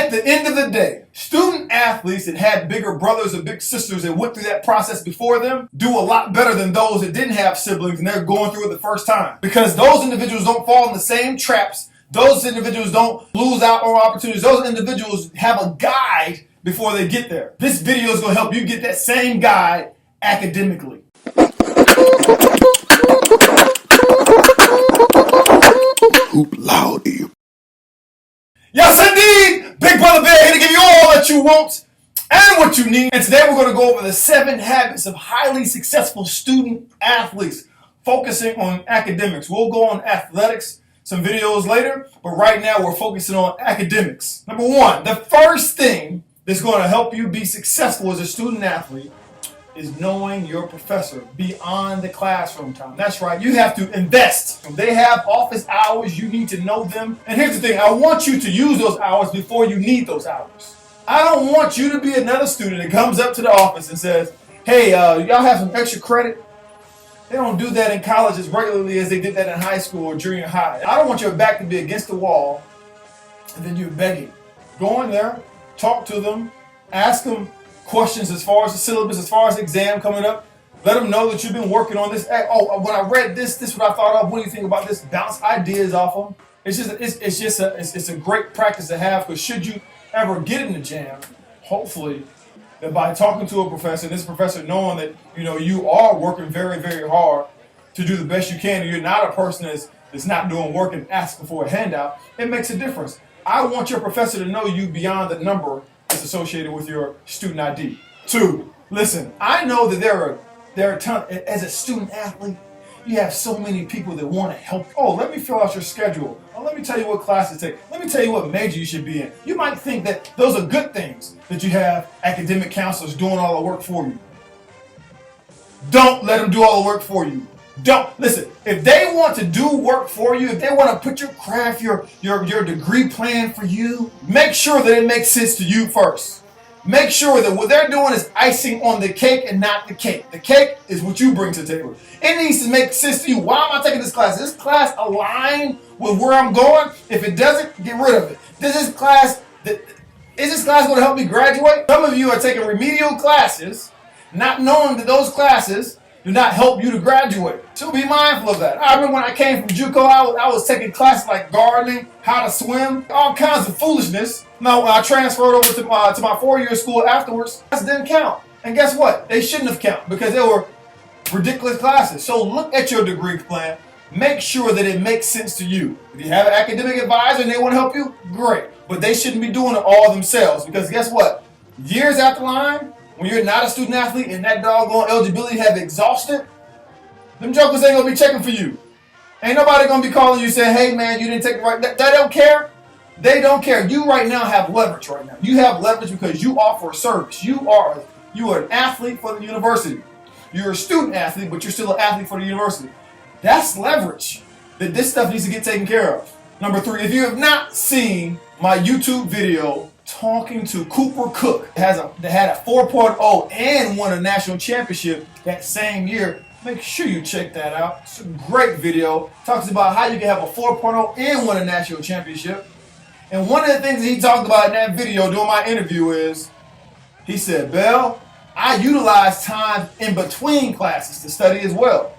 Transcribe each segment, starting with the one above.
At the end of the day, student athletes that had bigger brothers or big sisters that went through that process before them do a lot better than those that didn't have siblings and they're going through it the first time. Because those individuals don't fall in the same traps. Those individuals don't lose out on opportunities. Those individuals have a guide before they get there. This video is going to help you get that same guide academically. Hoop loudy. Yes, indeed! Big Brother Bear here to give you all that you want and what you need. And today we're going to go over the 7 habits of highly successful student athletes, focusing on academics. We'll go on athletics some videos later, but right now we're focusing on academics. Number 1, the first thing that's going to help you be successful as a student athlete is knowing your professor beyond the classroom time. That's right, you have to invest. They have office hours, you need to know them. And here's the thing, I want you to use those hours before you need those hours. I don't want you to be another student that comes up to the office and says, hey, y'all have some extra credit? They don't do that in college as regularly as they did that in high school or junior high. I don't want your back to be against the wall and then you're begging. Go in there, talk to them, ask them questions as far as the syllabus, as far as the exam coming up. Let them know that you've been working on this. Oh, when I read this is what I thought of. What do you think about this? Bounce ideas off them. It's a great practice to have, because should you ever get in the jam, hopefully that by talking to a professor, this professor knowing that you are working very, very hard to do the best you can, and you're not a person that's not doing work and asking for a handout, it makes a difference. I want your professor to know you beyond the number that's associated with your student ID. 2, listen, I know that there are a ton, as a student athlete, you have so many people that want to help. Oh, let me fill out your schedule. Oh, let me tell you what classes to take. Let me tell you what major you should be in. You might think that those are good things, that you have academic counselors doing all the work for you. Don't let them do all the work for you. Don't. Listen, if they want to do work for you, if they want to put your craft, your degree plan for you, make sure that it makes sense to you first. Make sure that what they're doing is icing on the cake and not the cake. The cake is what you bring to the table. It needs to make sense to you. Why am I taking this class? Is this class aligned with where I'm going? If it doesn't, get rid of it. Is this class going to help me graduate? Some of you are taking remedial classes, not knowing that those classes do not help you to graduate. So be mindful of that. I remember when I came from JUCO, I was taking classes like gardening, how to swim, all kinds of foolishness. Now, when I transferred over to my 4-year school afterwards, classes didn't count. And guess what? They shouldn't have counted, because they were ridiculous classes. So look at your degree plan. Make sure that it makes sense to you. If you have an academic advisor and they want to help you, great. But they shouldn't be doing it all themselves, because guess what? Years after the line, when you're not a student athlete and that doggone eligibility have exhausted, them jokers ain't gonna be checking for you. Ain't nobody gonna be calling you saying, hey man, you didn't take the right. They don't care. They don't care. You right now have leverage right now. You have leverage because you offer a service. You are an athlete for the university. You're a student athlete, but you're still an athlete for the university. That's leverage that this stuff needs to get taken care of. Number 3, if you have not seen my YouTube video talking to Cooper Cook, that had a 4.0 and won a national championship that same year, make sure you check that out. It's a great video. Talks about how you can have a 4.0 and win a national championship. And one of the things that he talked about in that video during my interview is, he said, Bell, I utilize time in between classes to study as well.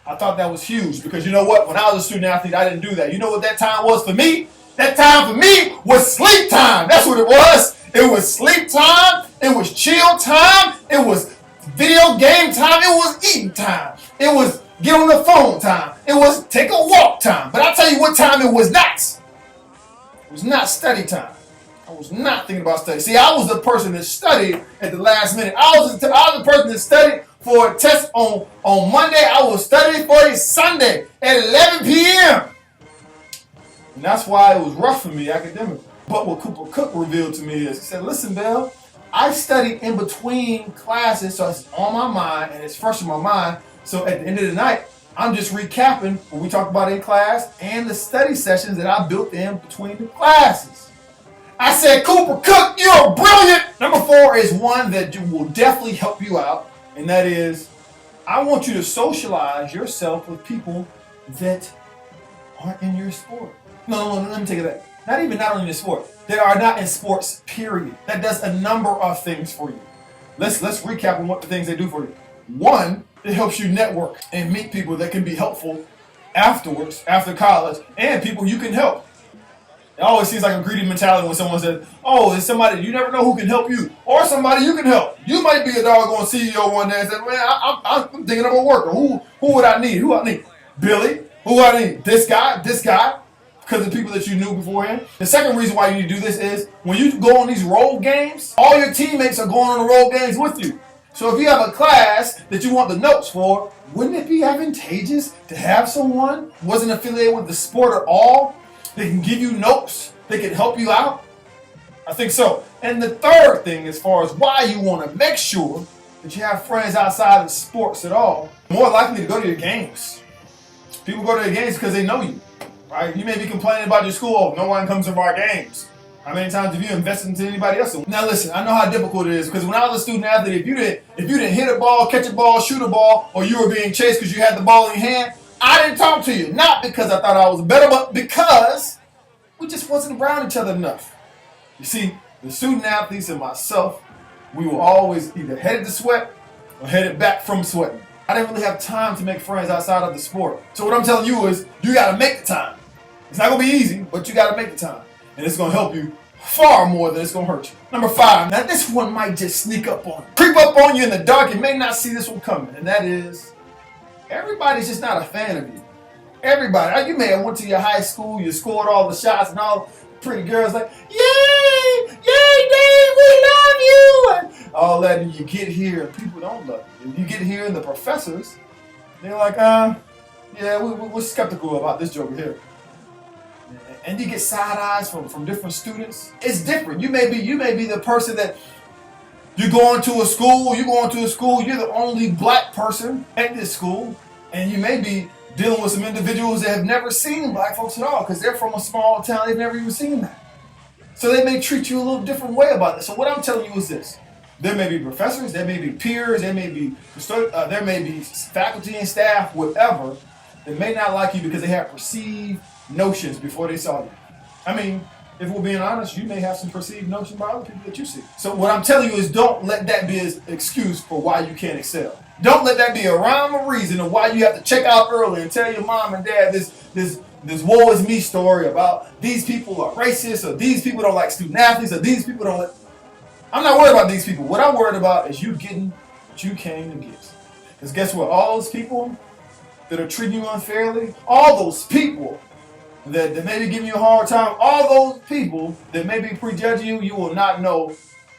I thought that was huge, because you know what? When I was a student athlete, I didn't do that. You know what that time was for me? That time for me was sleep time. That's what it was. It was sleep time. It was chill time. It was video game time. It was eating time. It was get on the phone time. It was take a walk time. But I'll tell you what time it was not. It was not study time. I was not thinking about study. See, I was the person that studied at the last minute. I was the person that studied for a test on Monday. I was studying for a Sunday at 11 p.m. And that's why it was rough for me academically. But what Cooper Cook revealed to me is, he said, listen, Bill, I study in between classes, so it's on my mind and it's fresh in my mind. So at the end of the night, I'm just recapping what we talked about in class and the study sessions that I built in between the classes. I said, Cooper Cook, you're brilliant. Number 4 is one that will definitely help you out, and that is, I want you to socialize yourself with people that aren't in your sport. No, let me take it back. not only in sport, that are not in sports, period. That does a number of things for you. Let's recap on what the things they do for you. One, it helps you network and meet people that can be helpful afterwards, after college, and people you can help. It always seems like a greedy mentality when someone says, oh, it's somebody, you never know who can help you, or somebody you can help. You might be a doggone CEO one day and say, man, I'm thinking of a worker. Who would I need? Who I need? Billy. Who I need? This guy, because of people that you knew beforehand. The second reason why you need to do this is when you go on these road games, all your teammates are going on the road games with you. So if you have a class that you want the notes for, wouldn't it be advantageous to have someone who wasn't affiliated with the sport at all that can give you notes, that can help you out? I think so. And the third thing, as far as why you want to make sure that you have friends outside of sports at all, more likely to go to your games. People go to your games because they know you, right? You may be complaining about your school, oh, no one comes to our games. How many times have you invested into anybody else? Now listen, I know how difficult it is because when I was a student athlete, if you didn't hit a ball, catch a ball, shoot a ball, or you were being chased because you had the ball in your hand, I didn't talk to you. Not because I thought I was better, but because we just wasn't around each other enough. You see, the student athletes and myself, we were always either headed to sweat or headed back from sweating. I didn't really have time to make friends outside of the sport. So what I'm telling you is, you got to make the time. It's not going to be easy, but you got to make the time. And it's going to help you far more than it's going to hurt you. Number 5, now this one might just sneak up on you. Creep up on you in the dark, you may not see this one coming. And that is, everybody's just not a fan of you. Everybody. You may have went to your high school, you scored all the shots, and all pretty girls like, yay, Dave, we love you, and all that. And you get here, and people don't love you. And you get here, and the professors, they're like, yeah, we're skeptical about this joker here. And you get side eyes from different students. It's different. You may be the person that you're going to a school, you're the only black person at this school, and you may be dealing with some individuals that have never seen black folks at all because they're from a small town, they've never even seen that. So they may treat you a little different way about it. So what I'm telling you is this. There may be professors, there may be peers, there may be faculty and staff, whatever, that may not like you because they have perceived notions before they saw you. I mean, if we're being honest, you may have some perceived notions by other people that you see. So what I'm telling you is don't let that be an excuse for why you can't excel. Don't let that be a rhyme or reason of why you have to check out early and tell your mom and dad this woe is me story about these people are racist or these people don't like student athletes or these people don't like... I'm not worried about these people. What I'm worried about is you getting what you came to get. Because guess what? All those people that are treating you unfairly, all those people that may be giving you a hard time, all those people that may be prejudging you, you will not know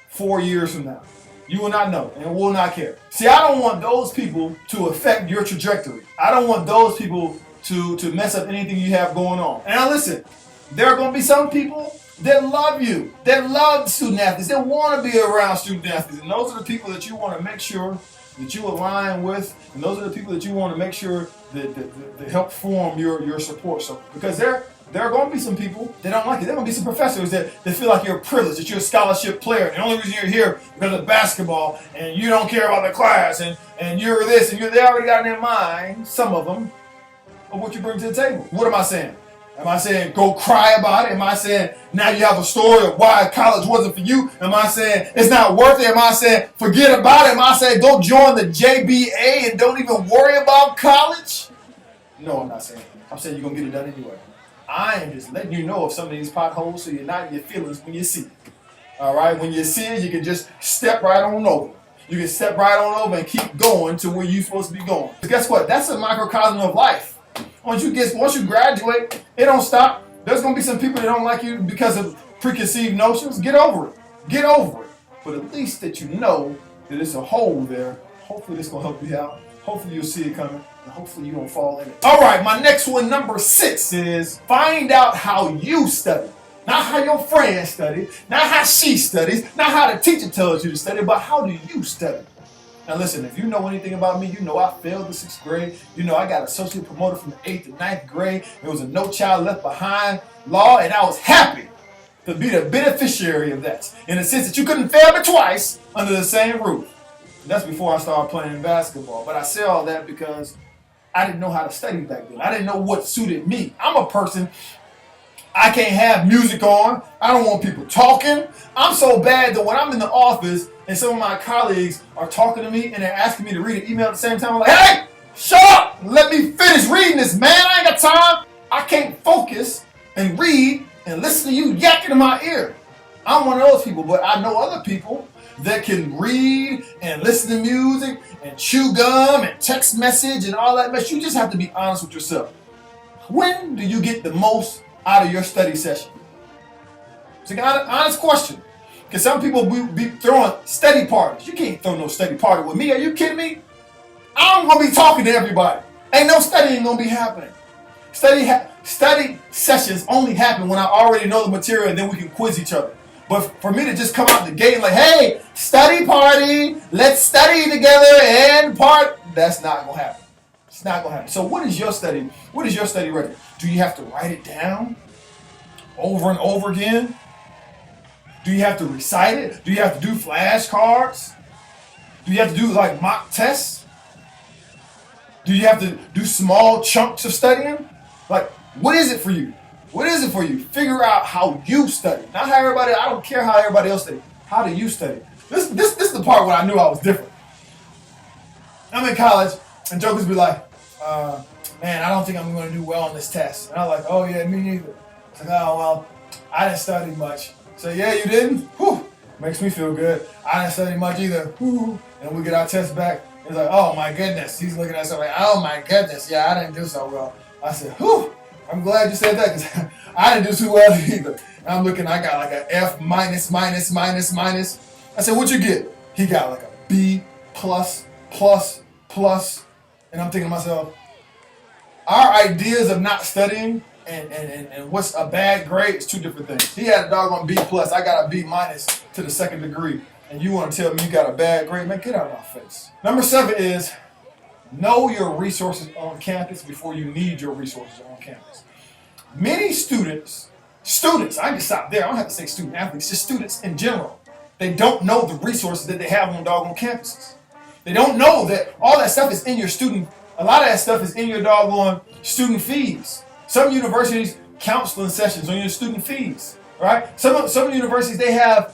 4 years from now. You will not know and will not care. See, I don't want those people to affect your trajectory. I don't want those people to mess up anything you have going on. And now listen, there are going to be some people that love you, that love student athletes, that want to be around student athletes. And those are the people that you want to make sure that you align with. And those are the people that you want to make sure that help form your support. So because there are going to be some people that don't like it. There are going to be some professors that feel like you're privileged, that you're a scholarship player. And the only reason you're here is because of basketball, and you don't care about the class, and you're this, and they already got in their mind, some of them, of what you bring to the table. What am I saying? Am I saying go cry about it? Am I saying now you have a story of why college wasn't for you? Am I saying it's not worth it? Am I saying forget about it? Am I saying go join the JBA and don't even worry about college? No, I'm not saying that. I'm saying you're going to get it done anyway. I am just letting you know of some of these potholes so you're not in your feelings when you see it. All right? When you see it, you can just step right on over. You can step right on over and keep going to where you're supposed to be going. But guess what? That's a microcosm of life. Once you graduate, it don't stop. There's going to be some people that don't like you because of preconceived notions. Get over it. Get over it. But at least that you know that it's a hole there. Hopefully this is going to help you out. Hopefully you'll see it coming. And hopefully you don't fall in it. All right, my next one, number 6, is find out how you study. Not how your friends study. Not how she studies. Not how the teacher tells you to study. But how do you study? Now listen, if you know anything about me, you know I failed the 6th grade. You know I got associate promoted from the 8th to 9th grade. It was a No Child Left Behind law, and I was happy to be the beneficiary of that. In the sense that you couldn't fail me twice under the same roof. And that's before I started playing basketball. But I say all that because I didn't know how to study back then. I didn't know what suited me. I'm a person I can't have music on. I don't want people talking. I'm so bad that when I'm in the office and some of my colleagues are talking to me and they're asking me to read an email at the same time, I'm like, hey, shut up! Let me finish reading this, man. I ain't got time. I can't focus and read and listen to you yakking in my ear. I'm one of those people, but I know other people that can read and listen to music and chew gum and text message and all that mess. You just have to be honest with yourself. When do you get the most out of your study session? It's an honest question. Because some people be throwing study parties. You can't throw no study party with me. Are you kidding me? I'm going to be talking to everybody. Ain't no studying going to be happening. Study sessions only happen when I already know the material and then we can quiz each other. But for me to just come out the gate like, hey, study party, let's study together and part, that's not going to happen. It's not going to happen. So what is your study? What is your study record? Do you have to write it down over and over again? Do you have to recite it? Do you have to do flashcards? Do you have to do like mock tests? Do you have to do small chunks of studying? Like, what is it for you? What is it for you? Figure out how you study. Not how everybody, I don't care how everybody else study. How do you study? This is the part where I knew I was different. I'm in college and jokers be like, man, I don't think I'm going to do well on this test. And I'm like, oh yeah, me neither. It's like, oh, well, I didn't study much. So yeah, you didn't? Whew, makes me feel good. I didn't study much either. Whew. And we get our test back. It's like, oh my goodness. He's looking at us like, oh my goodness. Yeah, I didn't do so well. I said, whew, I'm glad you said that because I didn't do too well either. And I'm looking, I got like an F minus. I said, what'd you get? He got like a B plus. And I'm thinking to myself, our ideas of not studying and what's a bad grade is two different things. He had a doggone B plus. I got a B minus to the second degree. And you want to tell me you got a bad grade? Man, get out of my face. Number 7 is know your resources on campus before you need your resources on campus. Many students, I can stop there. I don't have to say student athletes, just students in general. They don't know the resources that they have on doggone campuses. They don't know that all that stuff is in your student. A lot of that stuff is in your doggone student fees. Some universities counseling sessions on your student fees, right? Some universities they have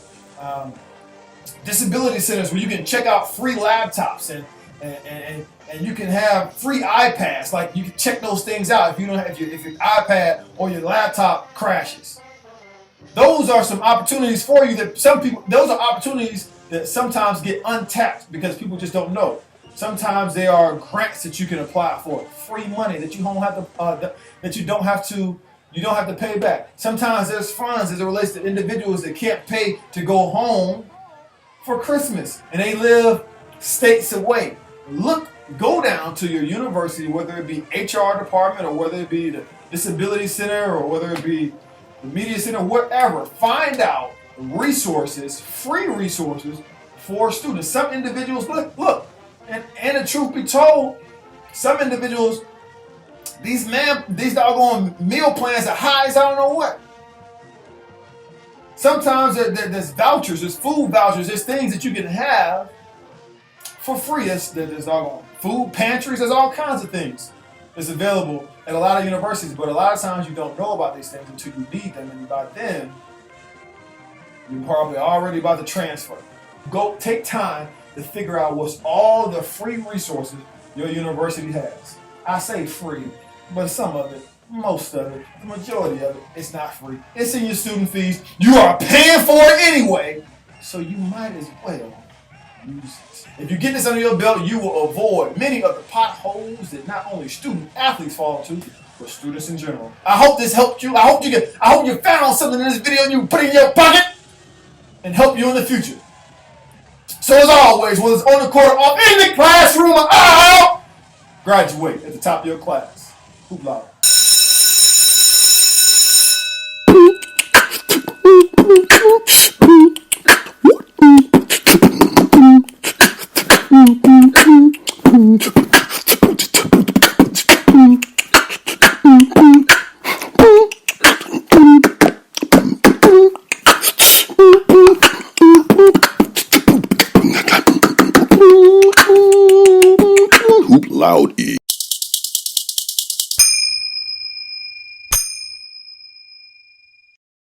disability centers where you can check out free laptops and you can have free iPads. Like you can check those things out if you don't have if your iPad or your laptop crashes. Those are some opportunities for you that those are opportunities that sometimes get untapped because people just don't know. Sometimes there are grants that you can apply for, free money that you don't have to pay back. Sometimes there's funds as it relates to individuals that can't pay to go home for Christmas and they live states away. Go down to your university, whether it be HR department or whether it be the disability center or whether it be the media center, whatever. Find out resources, free resources for students. Some individuals, look, and the truth be told, some individuals, these doggone meal plans are high as I don't know what. Sometimes there's vouchers, there's food vouchers, there's things that you can have for free. There's doggone food pantries, there's all kinds of things that's available at a lot of universities, but a lot of times you don't know about these things until you need them, and by then, you're probably already about to transfer. Go take time to figure out what's all the free resources your university has. I say free, but some of it, most of it, the majority of it, it's not free. It's in your student fees. You are paying for it anyway, so you might as well use it. If you get this under your belt, you will avoid many of the potholes that not only student athletes fall into, but students in general. I hope this helped you. I hope you found something in this video and you put it in your pocket and help you in the future. So as always, whether it's on the court or off in the classroom or out, graduate at the top of your class. Hoopla.